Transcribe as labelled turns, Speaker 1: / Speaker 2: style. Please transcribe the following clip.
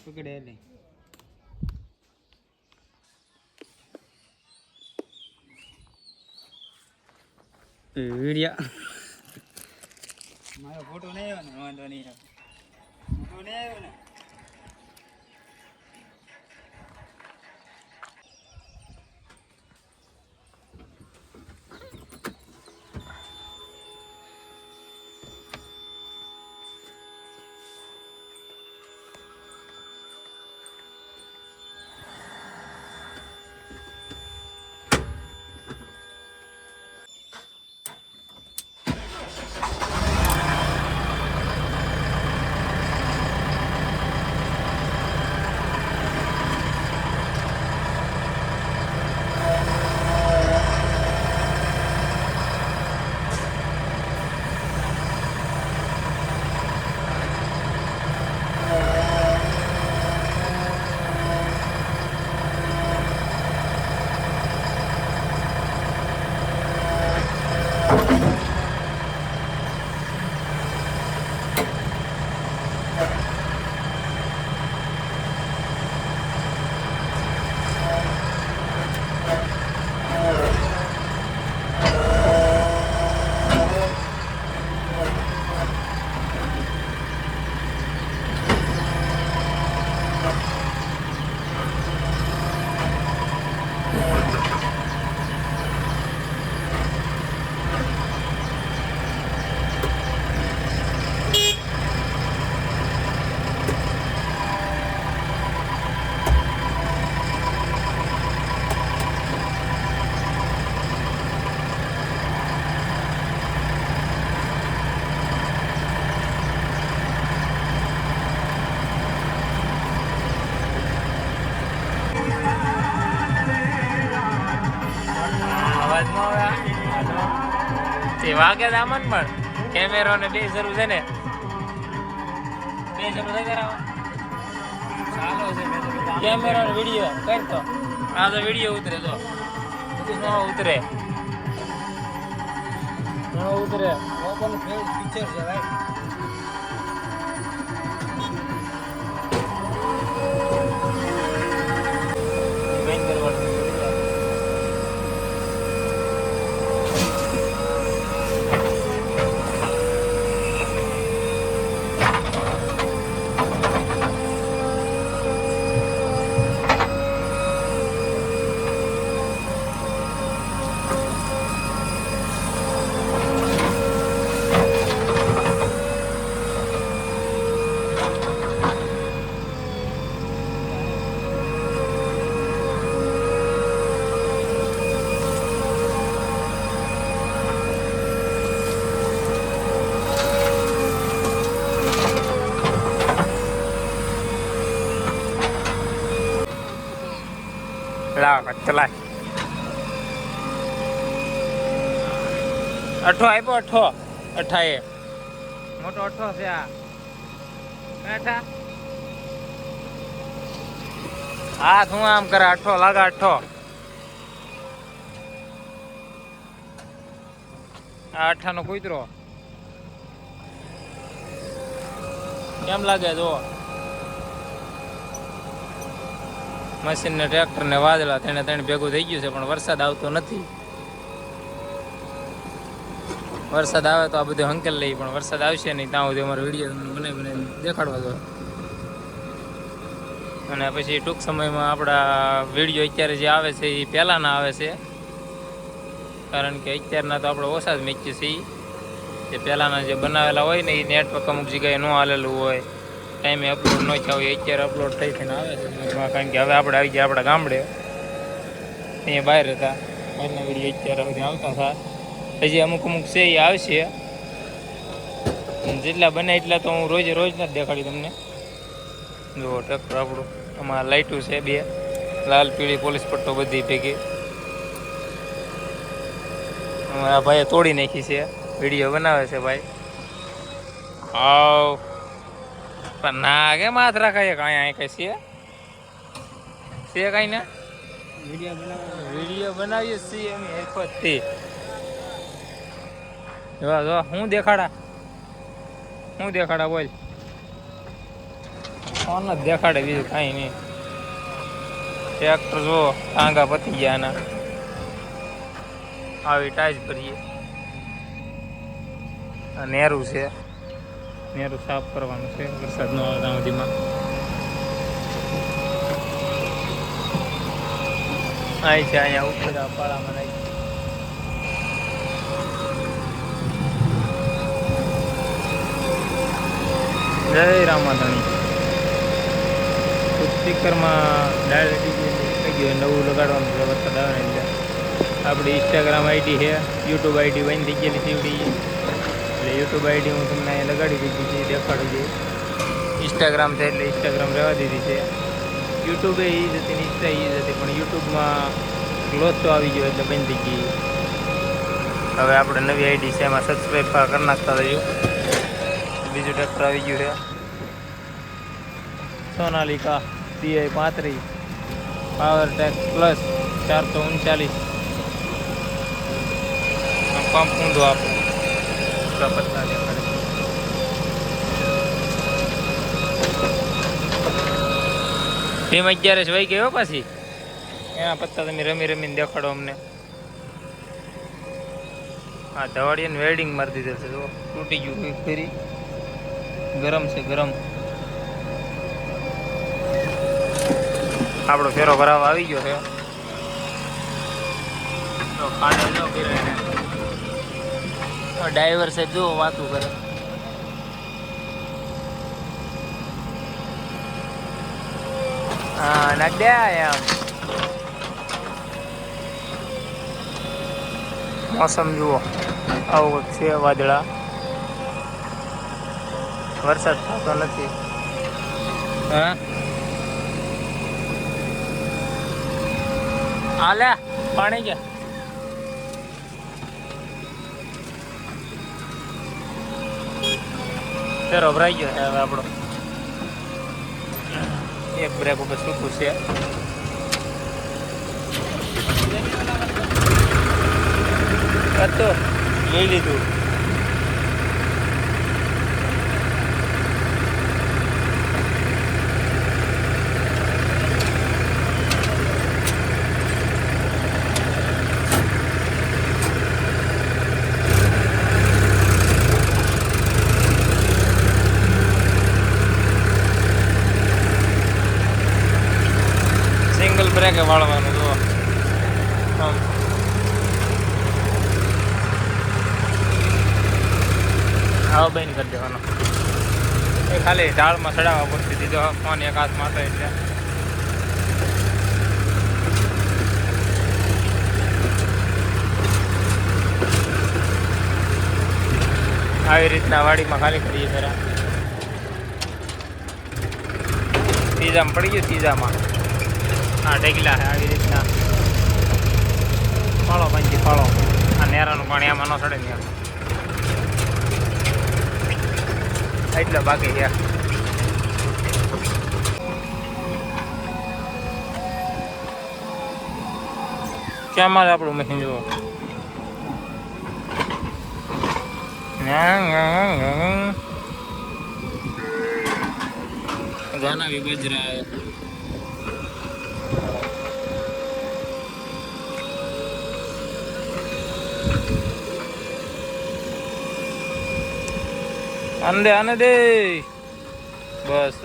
Speaker 1: પકડે નહીં વિડિયા મારો ફોટો નહીં આવ્યો ને વાંધો નહીં આવે ફોટો નહીં આવ્યો ને
Speaker 2: વાગે દામન પણ કેમેરો ને બે જરૂર છે ને બે જરૂર છે ચાલો છે કેમેરો ને વિડીયો કરતો આ તો વિડીયો ઉતરે તો નો ઉતરે
Speaker 1: ઓપન પિક્ચર છે ભાઈ
Speaker 2: ચલાય અઠો આપ્યો અઠાએ મોટો અઠો છે આ અઠા હાથ હું આમ કરે અઠો લાગે અઠો આ અઠાનો કૂતરો કેમ લાગે જો મશીન ને ટ્રેક્ટર ને વાદળા તેને ભેગું થઈ ગયું છે પણ વરસાદ આવતો નથી વરસાદ આવે તો આ બધું હંકેલ લઈ પણ વરસાદ આવશે નહીં ત્યાં સુધી અમારો વિડીયો બનાવી દેખાડવા દો અને પછી ટૂંક સમયમાં આપણા વિડીયો અત્યારે જે આવે છે એ પહેલાંના આવે છે કારણ કે અત્યારના તો આપણે ઓછા જ મેચીએ છીએ જે પહેલાંના જે બનાવેલા હોય ને એ નેટવર્ક અમુક જગ્યાએ ન હાલેલું હોય ટાઈમે અપલોડ ન થયા હોય અત્યારે અપલોડ થઈ થઈને આવે છે કારણ કે હવે આપણે આવી ગયા આપણા ગામડે અહીંયા બહાર હતા બહારના વિડીયો અત્યારે બધી આવતા હતા હજી અમુક છે એ આવશે જેટલા બને એટલા તો હું રોજ ના જ દેખાડી તમને જો ટ્રેક્ટર આપણું આમાં લાઇટું છે બે લાલ પીળી પોલીસ પટ્ટો બધી ભેગી અમારા ભાઈએ તોડી નાખી છે વિડીયો બનાવે છે ભાઈ આવ પણ ના કેમ હાથ રાખાય કાંઈ કઈ છે કાંઈ ના વિડીયો બનાવીએ છીએ એમ એરપોર્ટથી જો હું દેખાડા બોલ ફોન જ દેખાડે બીજું કાંઈ નહીં. ટ્રેક્ટર જો ટાંગા પતી ગયા એના. આવી ટાઈસ ભરીએ. આ નેરું છે, નેરું સાફ કરવાનું છે વરસાદ ન આવે ત્યાં સુધીમાં. અહીં છે, અહીંયા ઉપર પાળામાં નાખી. જય રામાધણી. સ્પીકરમાં ડાયરેક્ટ થઈ ગયું, નવું લગાડવાનું છે વરસાદ આવે ને એટલે. આપણી ઇન્સ્ટાગ્રામ આઈડી છે, યુટ્યુબ આઈડી બંધ થઈ ગયેલી સીવડી, એટલે યુટ્યુબ આઈડી હું તમને અહીંયા લગાડી દીધી છે, દેખાડી દઈ. ઇન્સ્ટાગ્રામ છે એટલે ઇન્સ્ટાગ્રામ રહેવા દીધી છે. યુટ્યુબે એ જ હતી, ઇન્સ્ટા એ જ હતી, પણ યુટ્યુબમાં લોચો આવી ગયો એટલે બંધ થઈ ગઈ. હવે આપણે નવી આઈડી છે એમાં સબસ્ક્રાઈબ કરી નાખતા રહીશું. બીજું ટ્રેક્ટર આવી ગયું છે, Sonalika CI 35 power tech plus 439. Pump ઊંધો આપો પત્તા દેખાડે. ટીમ 11 વહી ગયો પાછી, એના પત્તા તમે રમી રમીને દેખાડો અમને. હા, ધવાડીને વેલ્ડિંગ મારી દીધેલ છે, જો તૂટી ગયું કોઈ ફેરી. ગરમ છે, ગરમ. આપણો ફેરો ભરાવા આવી ગયો છે. ડ્રાઈવર સાહેબ જો વાતું કરે. હા, નાખ દે એમ. મોસમ જુઓ, આવું છે વાદળા, વરસાદ થતો નથી. હા, આલે પાણી ગયા. ફેરો ભરાઈ ગયો છે હવે આપણો. એક બ્રેક ઉપર સૂકું છે. તો લઈ લીધું. સિંગલ બ્રેકે વાળવાનું જુઓ. આવો બંધ કરી દેવાનો. એ ખાલી ઢાળમાં ચડાવવા પડતી દીધો ફોન એક હાથમાં હતો એટલે. આવી રીતના વાડીમાં ખાલી કરીએ જરા. ત્રીજામાં પડી ગયું, ત્રીજામાં આ ઢેગલા છે. આવી રીતના ફાળો પંચી ફાળો. આ નેરાનું પાણી આમાં ન ચડે ને એટલે બાકી છે. ક્યાંમાં આપણું મશીન જુઓ. गाना भी बज रहा है. आने दे बस.